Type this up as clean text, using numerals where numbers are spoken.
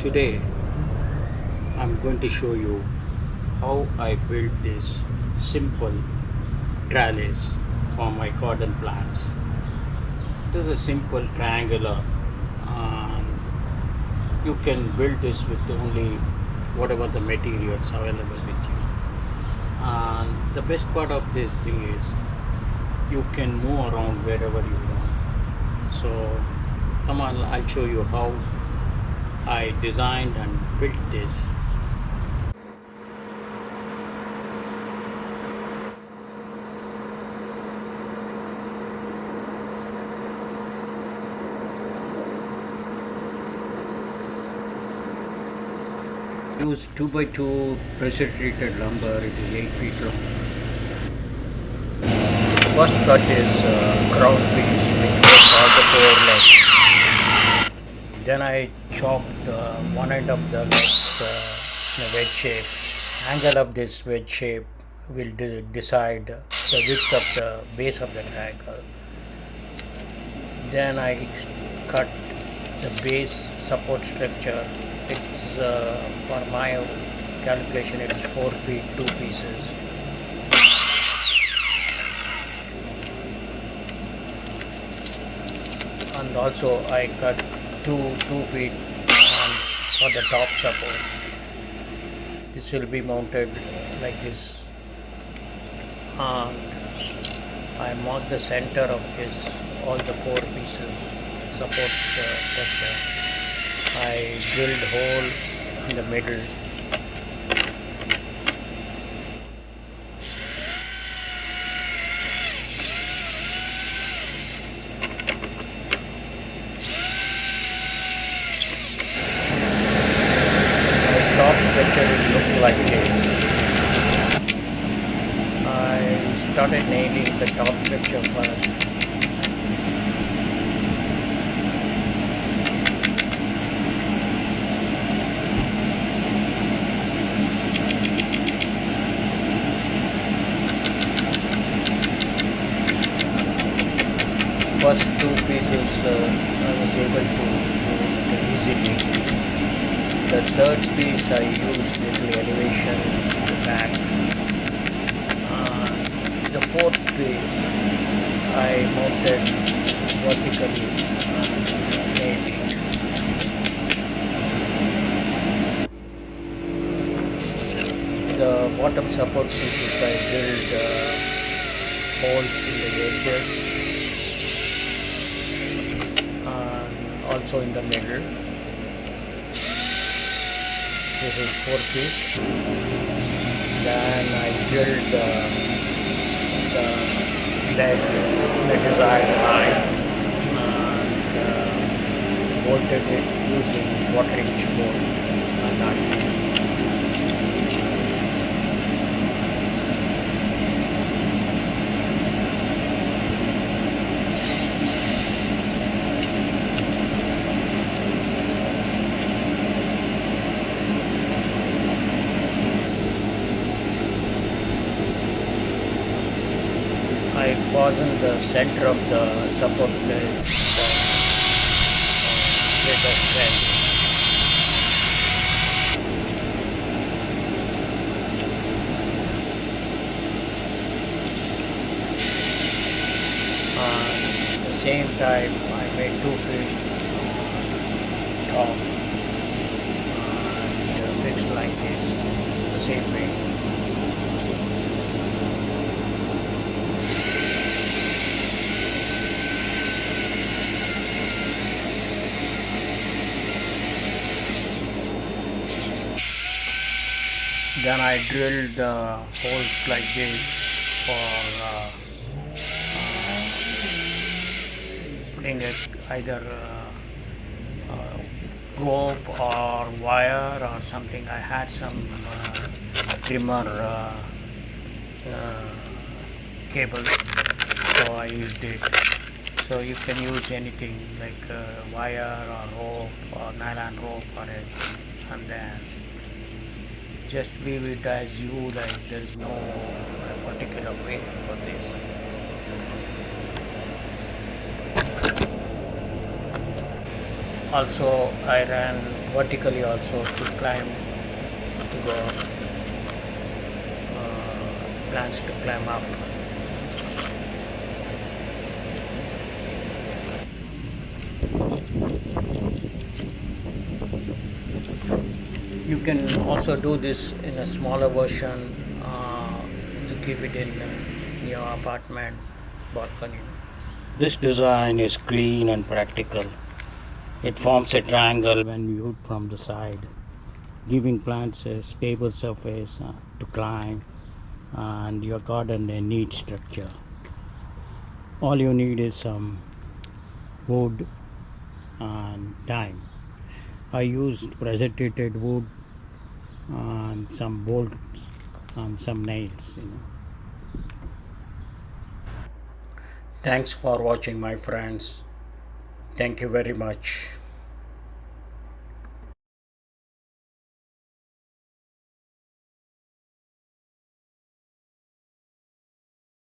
Today I'm going to show you how I built this simple trellis for my garden plants. This is a simple triangular and you can build this with only whatever the materials available with you. And the best part of this thing is you can move around wherever you want. So come on, I'll show you how I designed and built this. Use 2 by 2 pressure treated lumber. It is 8 feet long. First cut is ground piece which was all 4 legs. Then I chopped one end of the legs in a wedge shape. Angle of this wedge shape will decide the width of the base of the triangle. Then I cut the base support structure. It's for my calculation it is 4 feet 2 pieces. And also I cut 2 feet for the top support. This will be mounted like this, and I mark the center of this, all the 4 pieces support structure. I drilled hole in the middle. My top structure will look like this. I started nailing the top structure first. First 2 pieces I was able to do it easily. The third piece I used little elevation in the back. The fourth piece I mounted vertically maybe. The bottom support pieces I drilled holes in the edges and also in the middle. This is 4 feet. Then I drilled the leg in the desired line and bolted it using 1/4-inch bolt and nut. I fastened the center of the support plate with a strength. At the same time, I made 2 feet top and fixed like this, the same way. Then I drilled holes like this for putting it either rope or wire or something. I had some trimmer cable, so I used it. So you can use anything like wire or rope or nylon rope or anything, and then just leave it as you like. There is no particular way for this. Also I ran vertically also to climb to the plants to climb up. You can also do this in a smaller version to keep it in your apartment balcony. This design is clean and practical. It forms a triangle when viewed from the side, giving plants a stable surface to climb and your garden a neat structure. All you need is some wood and time. I used pressure treated wood and some bolts and some nails. Thanks for watching, my friends. Thank you very much.